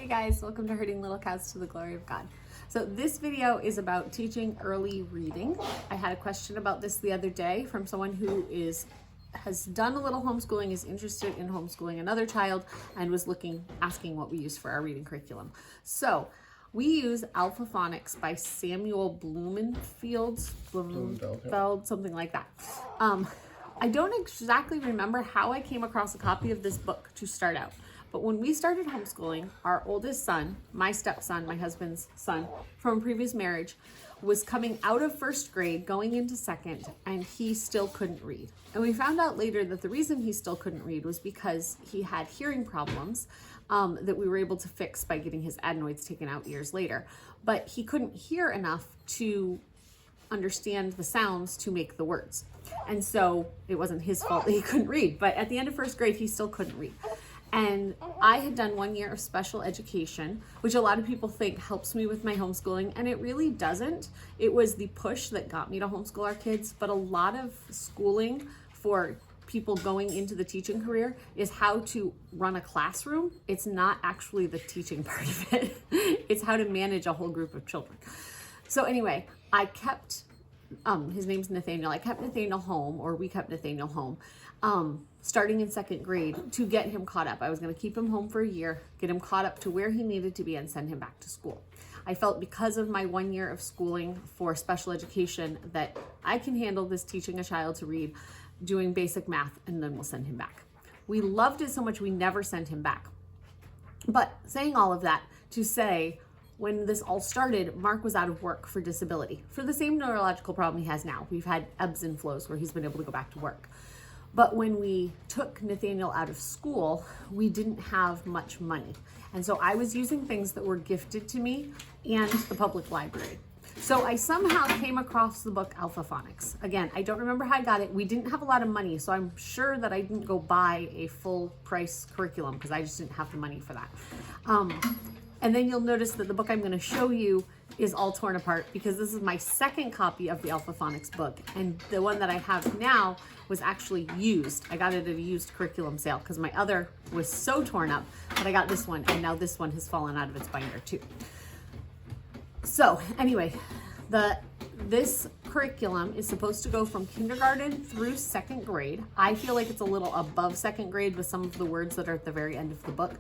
Hey guys, welcome to Herding Little Cows to the Glory of God. So this video is about teaching early reading. I had a question about this the other day from someone who has done a little homeschooling, is interested in homeschooling another child, and was asking what we use for our reading curriculum. So we use Alpha Phonics by Samuel Blumenfeld, something like that. I don't exactly remember how I came across a copy of this book to start out. But when we started homeschooling, our oldest son, my stepson, my husband's son from a previous marriage, was coming out of first grade, going into second, and he still couldn't read. And we found out later that the reason he still couldn't read was because he had hearing problems that we were able to fix by getting his adenoids taken out years later. But he couldn't hear enough to understand the sounds to make the words. And so it wasn't his fault that he couldn't read. But at the end of first grade, he still couldn't read. And I had done 1 year of special education, which a lot of people think helps me with my homeschooling, and it really doesn't. It was the push that got me to homeschool our kids, but a lot of schooling for people going into the teaching career is how to run a classroom. It's not actually the teaching part of it. It's how to manage a whole group of children. So anyway, I kept, his name's Nathaniel, I kept Nathaniel home, or we kept Nathaniel home, starting in second grade to get him caught up. I was going to keep him home for a year, get him caught up to where he needed to be, and send him back to school. I felt because of my 1 year of schooling for special education that I can handle this teaching a child to read, doing basic math, and then we'll send him back. We loved it so much we never sent him back. But saying all of that to say, when this all started, Mark was out of work for disability, for the same neurological problem he has now. We've had ebbs and flows where he's been able to go back to work. But when we took Nathaniel out of school, we didn't have much money. And so I was using things that were gifted to me and the public library. So I somehow came across the book Alpha Phonics. Again, I don't remember how I got it. We didn't have a lot of money, so I'm sure that I didn't go buy a full price curriculum because I just didn't have the money for that. And then you'll notice that the book I'm going to show you is all torn apart because this is my second copy of the Alpha Phonics book. And the one that I have now was actually used. I got it at a used curriculum sale because my other was so torn up that I got this one, and now this one has fallen out of its binder too. So anyway, this curriculum is supposed to go from kindergarten through second grade. I feel like it's a little above second grade with some of the words that are at the very end of the book.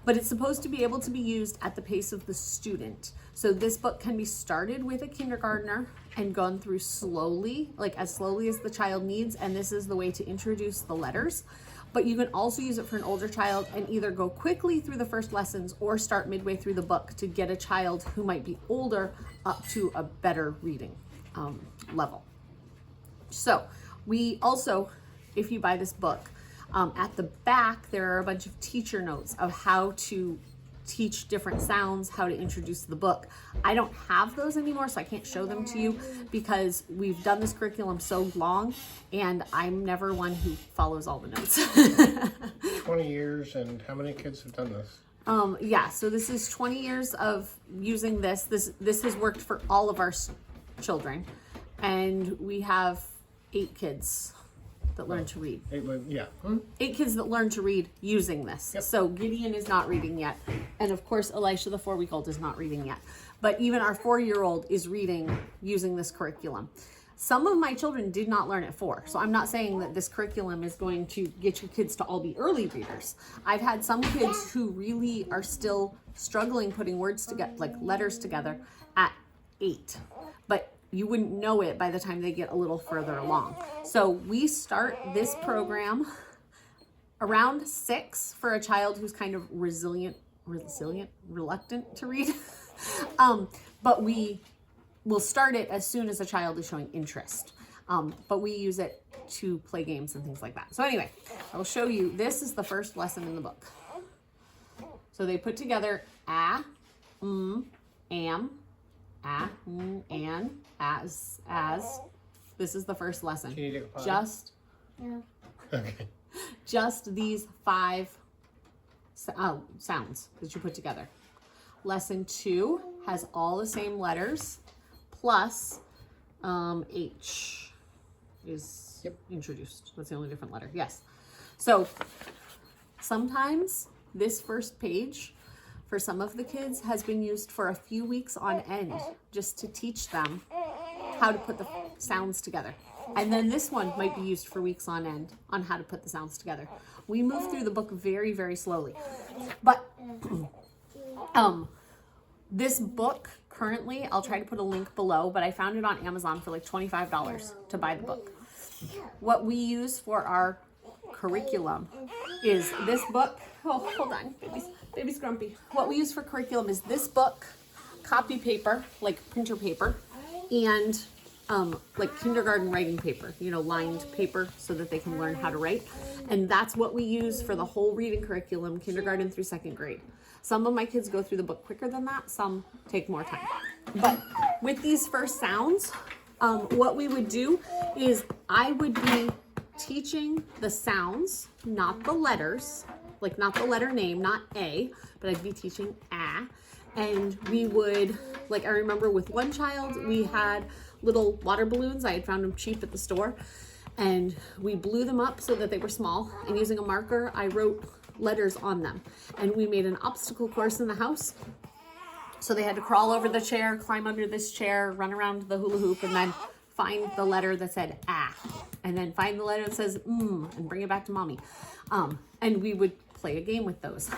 But it's supposed to be able to be used at the pace of the student. So this book can be started with a kindergartner and gone through slowly, like as slowly as the child needs. And this is the way to introduce the letters. But you can also use it for an older child and either go quickly through the first lessons or start midway through the book to get a child who might be older up to a better reading level. So we also, if you buy this book, at the back, there are a bunch of teacher notes of how to teach different sounds, how to introduce the book. I don't have those anymore, so I can't show them to you because we've done this curriculum so long and I'm never one who follows all the notes. 20 years, and how many kids have done this? Yeah, so this is 20 years of using this. This has worked for all of our children, and we have 8 kids that learn to read. 8 kids that learn to read using this. Yep. So Gideon is not reading yet. And of course, Elisha, the 4-week-old, is not reading yet. But even our 4-year-old is reading using this curriculum. Some of my children did not learn at 4. So I'm not saying that this curriculum is going to get your kids to all be early readers. I've had some kids who really are still struggling putting words together, like letters together, at 8. But you wouldn't know it by the time they get a little further along. So we start this program around 6 for a child who's kind of reluctant to read. But we will start it as soon as a child is showing interest. But we use it to play games and things like that. So anyway, I'll show you, this is the first lesson in the book. So they put together am, an, as. This is the first lesson. Can you take a pause? Just these 5 sounds that you put together. Lesson 2 has all the same letters, plus H is introduced. That's the only different letter. Yes. So sometimes this first page for some of the kids has been used for a few weeks on end just to teach them how to put the sounds together. And then this one might be used for weeks on end on how to put the sounds together. We move through the book very, very slowly. But this book currently, I'll try to put a link below, but I found it on Amazon for like $25 to buy the book. What we use for our curriculum is this book. Oh, hold on, baby's grumpy. What we use for curriculum is this book, copy paper, like printer paper, and like kindergarten writing paper, you know, lined paper so that they can learn how to write. And that's what we use for the whole reading curriculum, kindergarten through 2nd grade. Some of my kids go through the book quicker than that, some take more time. But with these first sounds, what we would do is I would be teaching the sounds, not the letters, like not the letter name, not A, but I'd be teaching A. And we would, like I remember with one child, we had little water balloons. I had found them cheap at the store. And we blew them up so that they were small. And using a marker, I wrote letters on them. And we made an obstacle course in the house. So they had to crawl over the chair, climb under this chair, run around the hula hoop, and then find the letter that said ah. And then find the letter that says and bring it back to mommy. And we would play a game with those.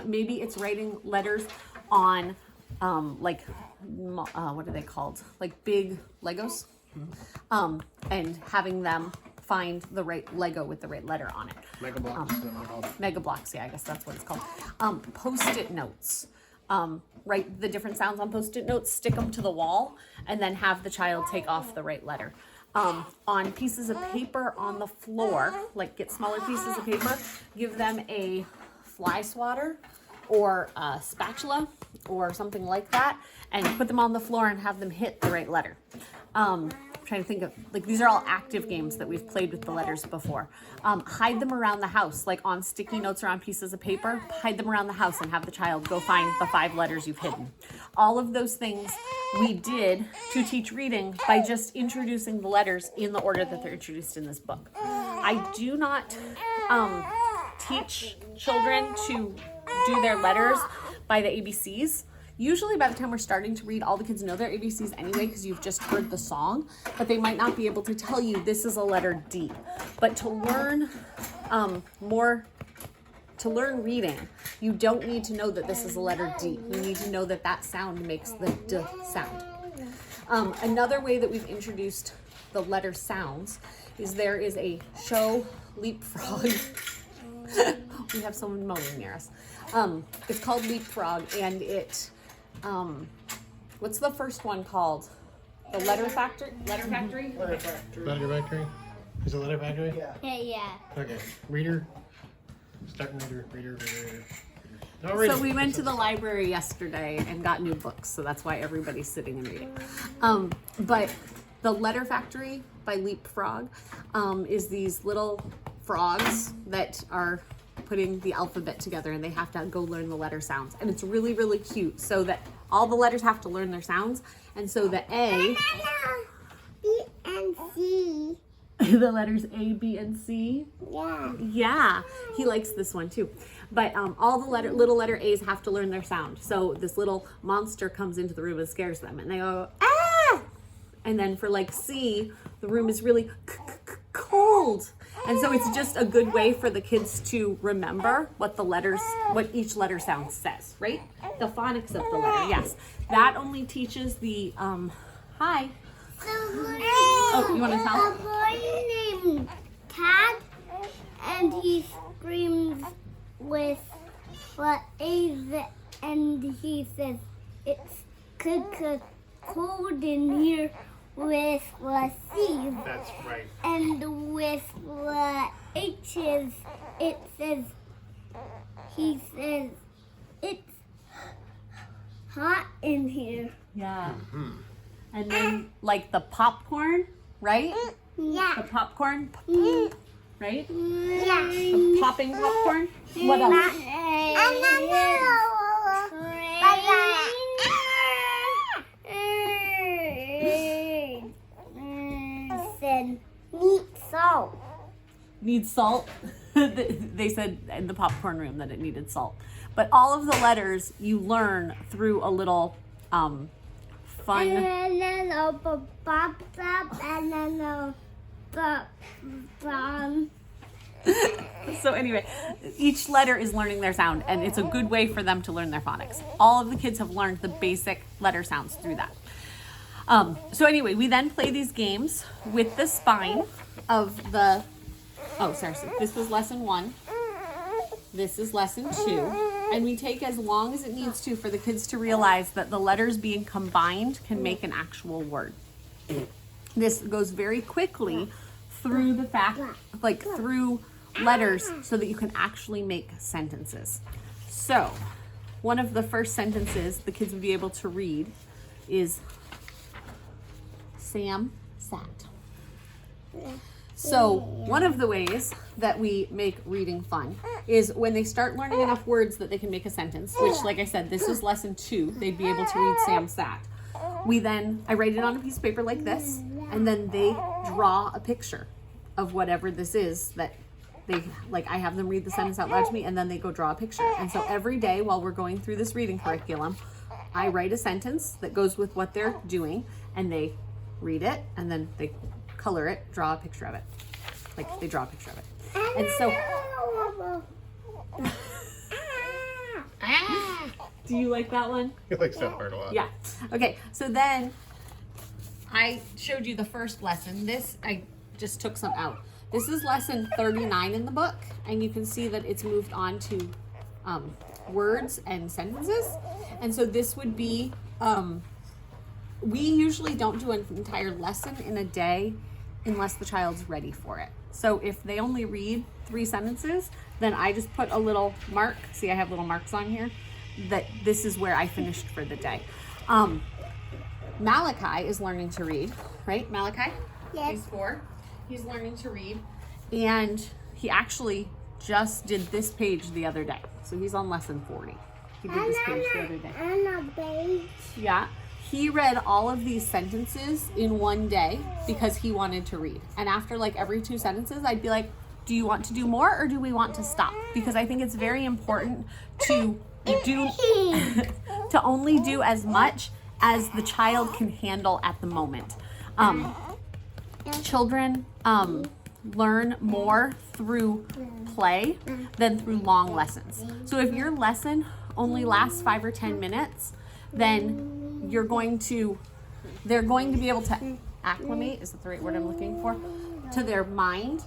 Maybe it's writing letters on like what are they called? Like big Legos. And having them find the right Lego with the right letter on it. Mega blocks. is that what they're called? Mega blocks, yeah, I guess that's what it's called. Post-it notes. Write the different sounds on Post-it notes, stick them to the wall, and then have the child take off the right letter. On pieces of paper on the floor, like get smaller pieces of paper, give them a fly swatter or a spatula or something like that, and put them on the floor and have them hit the right letter. I'm trying to think of, like, these are all active games that we've played with the letters before. Hide them around the house, like on sticky notes or on pieces of paper, hide them around the house and have the child go find the 5 letters you've hidden. All of those things we did to teach reading by just introducing the letters in the order that they're introduced in this book. I do not teach children to do their letters by the ABCs. Usually by the time we're starting to read, all the kids know their ABCs anyway because you've just heard the song, but they might not be able to tell you this is a letter D. But to learn to learn reading, you don't need to know that this is a letter D. You need to know that that sound makes the D sound. Another way that we've introduced the letter sounds is there is a show Leapfrog. We have someone mowing near us. It's called Leapfrog, and it, what's the first one called? The Letter Factory? Letter Factory? Letter factory. Letter factory? Is it letter factory? Yeah. Yeah. Okay. Reader. Starting reader. No reading. So we went to the library yesterday and got new books, so that's why everybody's sitting and reading. But the Letter Factory by Leapfrog is these little frogs that are putting the alphabet together, and they have to go learn the letter sounds. And it's really, really cute, so that all the letters have to learn their sounds. And so the A, B and C. the letters A, B, and C. Yeah. Yeah, he likes this one too. But all the little letter A's have to learn their sound. So this little monster comes into the room and scares them, and they go, ah! And then for like C, the room is really cold. And so it's just a good way for the kids to remember what each letter sound says, right? The phonics of the letter, yes. That only teaches the, hi. Oh, you want to tell? A boy named Cat, and he screams with what is it? And he says it's cold in here with the C's. That's right. And with the H's, it says, he says, it's hot in here. Yeah. And then like the popcorn, right? Yeah. The popcorn, right? Yeah. The popping popcorn. What else? Said, need salt. Need salt. they said in the popcorn room that it needed salt. But all of the letters you learn through a little fun. And then a bop and then a bum. So anyway, each letter is learning their sound, and it's a good way for them to learn their phonics. All of the kids have learned the basic letter sounds through that. So anyway, we then play these games with the spine of the, oh, sorry, so this was lesson 1. This is lesson 2. And we take as long as it needs to for the kids to realize that the letters being combined can make an actual word. This goes very quickly through the fact, like through letters, so that you can actually make sentences. So one of the first sentences the kids would be able to read is Sam sat. So one of the ways that we make reading fun is when they start learning enough words that they can make a sentence, which, like I said, this is lesson 2. They'd be able to read Sam sat. I write it on a piece of paper like this, and then they draw a picture of whatever this is that they, like, I have them read the sentence out loud to me, and then they go draw a picture. And so every day while we're going through this reading curriculum, I write a sentence that goes with what they're doing, and they read it, and then they color it, draw a picture of it. Like, they draw a picture of it. And so, do you like that one? He likes that part a lot. Yeah. Okay, so then I showed you the first lesson. This, I just took some out. This is lesson 39 in the book, and you can see that it's moved on to words and sentences. And so this would be, we usually don't do an entire lesson in a day unless the child's ready for it. So if they only read 3 sentences, then I just put a little mark. See, I have little marks on here that this is where I finished for the day. Malachi is learning to read, right? Malachi? Yes. He's 4. He's learning to read, and he actually just did this page the other day. So he's on lesson 40. He did this page the other day. And a page. Yeah. He read all of these sentences in one day because he wanted to read. And after like every 2 sentences, I'd be like, do you want to do more or do we want to stop? Because I think it's very important to do to only do as much as the child can handle at the moment. Children learn more through play than through long lessons. So if your lesson only lasts 5 or 10 minutes, then they're going to be able to acclimate, is that the right word I'm looking for, to their mind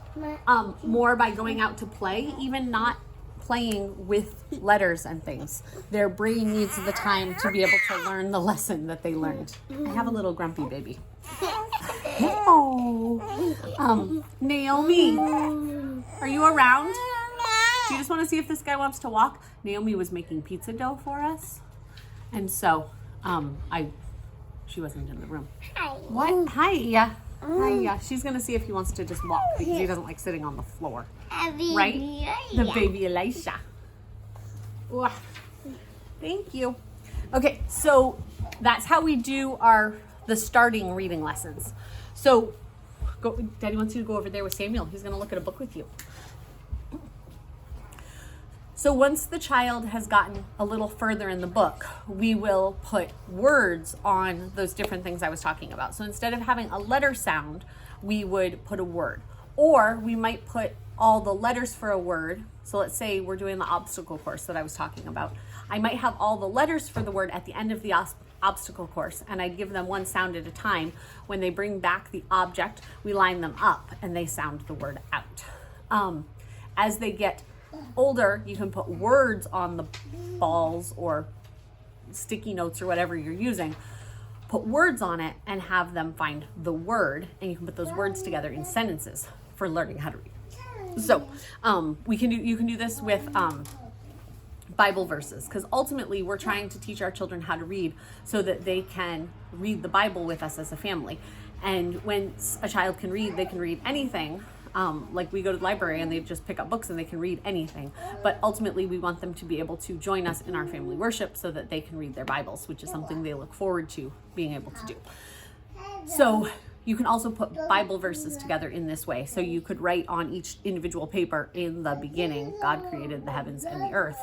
more by going out to play, even not playing with letters and things. Their brain needs the time to be able to learn the lesson that they learned. I have a little grumpy baby. Oh, Naomi, are you around? Do you just want to see if this guy wants to walk? Naomi was making pizza dough for us, and so she wasn't in the room. Hi. What? Hi, yeah. Hi, yeah. She's gonna see if he wants to just walk because he doesn't like sitting on the floor. Right? The baby Elisha. Wow. Thank you. Okay, so that's how we do the starting reading lessons. So, Daddy wants you to go over there with Samuel. He's gonna look at a book with you. So once the child has gotten a little further in the book, we will put words on those different things I was talking about. So instead of having a letter sound, we would put a word. Or we might put all the letters for a word. So let's say we're doing the obstacle course that I was talking about. I might have all the letters for the word at the end of the obstacle course, and I'd give them one sound at a time. When they bring back the object, we line them up and they sound the word out. As they get older, you can put words on the balls or sticky notes or whatever you're using. Put words on it and have them find the word, and you can put those words together in sentences for learning how to read. So you can do this with Bible verses, because ultimately we're trying to teach our children how to read so that they can read the Bible with us as a family. And when a child can read, they can read anything. Like we go to the library and they just pick up books and they can read anything. But ultimately we want them to be able to join us in our family worship so that they can read their Bibles, which is something they look forward to being able to do. So you can also put Bible verses together in this way. So you could write on each individual paper, in the beginning, God created the heavens and the earth.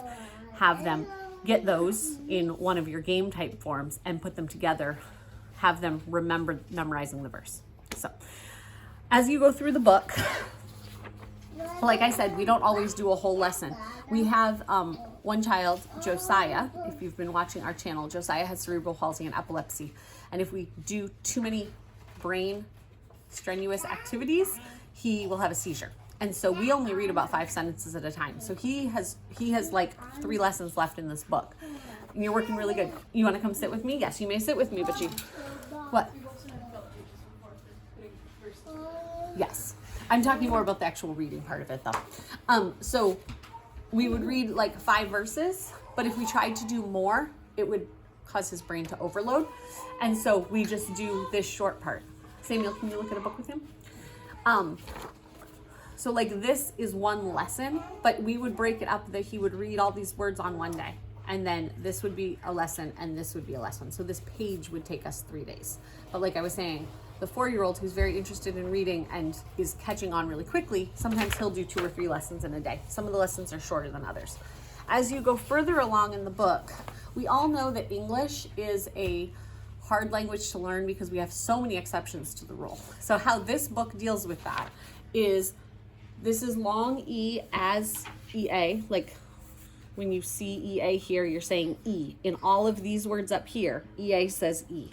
Have them get those in one of your game type forms and put them together. Have them remember memorizing the verse. So as you go through the book, like I said, we don't always do a whole lesson. We have one child, Josiah. If you've been watching our channel, Josiah has cerebral palsy and epilepsy. And if we do too many brain strenuous activities, he will have a seizure. And so we only read about 5 sentences at a time. So he has like 3 lessons left in this book. And you're working really good. You want to come sit with me? Yes, you may sit with me, but you... What? Yes. I'm talking more about the actual reading part of it though. So we would read like 5 verses, but if we tried to do more, it would cause his brain to overload. And so we just do this short part. Samuel, can you look at a book with him? So like this is one lesson, but we would break it up that he would read all these words on one day. And then this would be a lesson and this would be a lesson. So this page would take us 3 days. But like I was saying, the 4-year-old who's very interested in reading and is catching on really quickly, sometimes he'll do 2 or 3 lessons in a day. Some of the lessons are shorter than others. As you go further along in the book, we all know that English is a hard language to learn because we have so many exceptions to the rule. So how this book deals with that is, this is long E as EA, like when you see EA here, you're saying E. In all of these words up here, EA says E.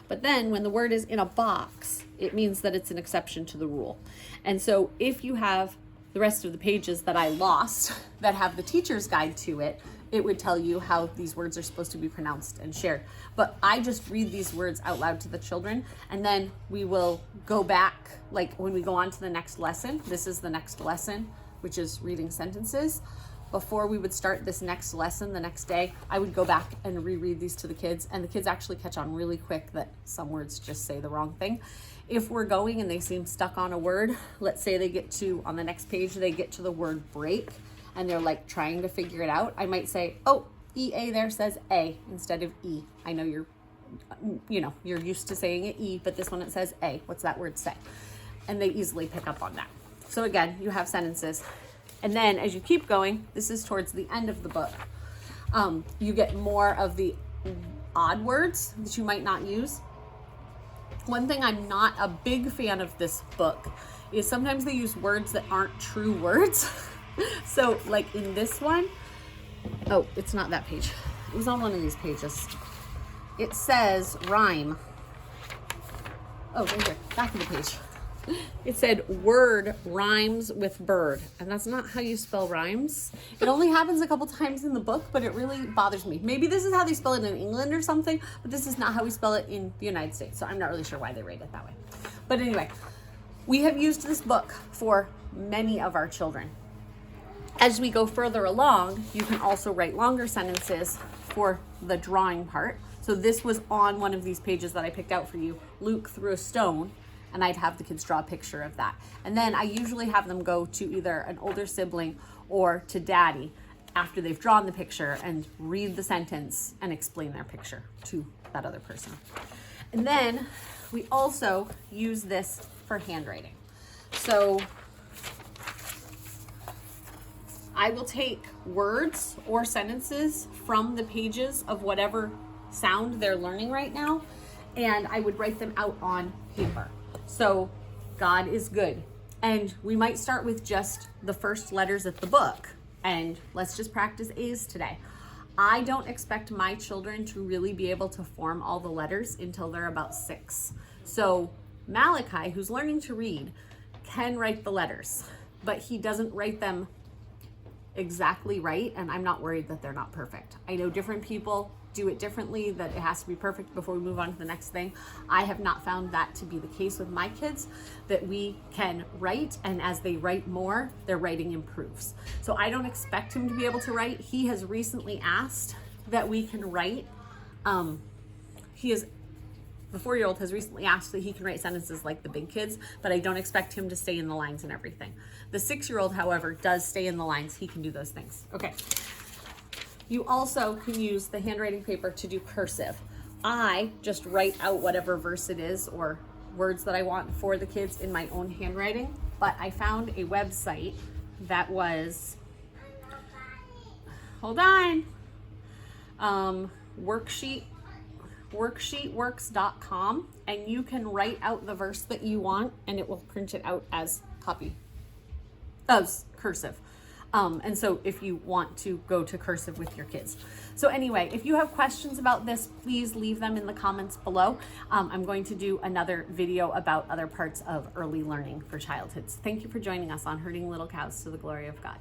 But then when the word is in a box, it means that it's an exception to the rule. And so if you have the rest of the pages that I lost that have the teacher's guide to it, it would tell you how these words are supposed to be pronounced and shared. But I just read these words out loud to the children, and then we will go back, like when we go on to the next lesson. This is the next lesson, which is reading sentences. Before we would start this next lesson the next day, I would go back and reread these to the kids, and the kids actually catch on really quick that some words just say the wrong thing. If we're going and they seem stuck on a word, let's say they get to, on the next page, they get to the word break, and they're like trying to figure it out, I might say, oh, EA there says A instead of E. I know you're used to saying it E, but this one it says A. What's that word say? And they easily pick up on that. So again, you have sentences. And then as you keep going, this is towards the end of the book, you get more of the odd words that you might not use. One thing I'm not a big fan of this book is sometimes they use words that aren't true words. So like in this one, oh, it's not that page. It was on one of these pages. It says rhyme. Oh, right here, back of the page. It said word rhymes with bird, and that's not how you spell rhymes. It only happens a couple times in the book, but it really bothers me. Maybe this is how they spell it in England or something, but this is not how we spell it in the United States, so I'm not really sure why they write it that way. But anyway, we have used this book for many of our children. As we go further along, you can also write longer sentences for the drawing part. So this was on one of these pages that I picked out for you. Luke threw a stone, and I'd have the kids draw a picture of that. And then I usually have them go to either an older sibling or to daddy after they've drawn the picture and read the sentence and explain their picture to that other person. And then we also use this for handwriting. So I will take words or sentences from the pages of whatever sound they're learning right now, and I would write them out on paper. So God is good. And we might start with just the first letters of the book, and let's just practice A's today. I don't expect my children to really be able to form all the letters until they're about 6. So Malachi, who's learning to read, can write the letters, but he doesn't write them exactly right, and I'm not worried that they're not perfect. I know different people do it differently, that it has to be perfect before we move on to the next thing. I have not found that to be the case with my kids, that we can write, and as they write more, their writing improves. So I don't expect him to be able to write. He has recently asked that we can write. The 4-year-old has recently asked that he can write sentences like the big kids, but I don't expect him to stay in the lines and everything. The 6-year-old, however, does stay in the lines. He can do those things. Okay. You also can use the handwriting paper to do cursive. I just write out whatever verse it is or words that I want for the kids in my own handwriting, but I found a website that was, hold on, worksheetworks.com, and you can write out the verse that you want and it will print it out as copy, as cursive. And so if you want to go to cursive with your kids. So anyway, if you have questions about this, please leave them in the comments below. I'm going to do another video about other parts of early learning for childhoods. Thank you for joining us on Herding Little Cows to the Glory of God.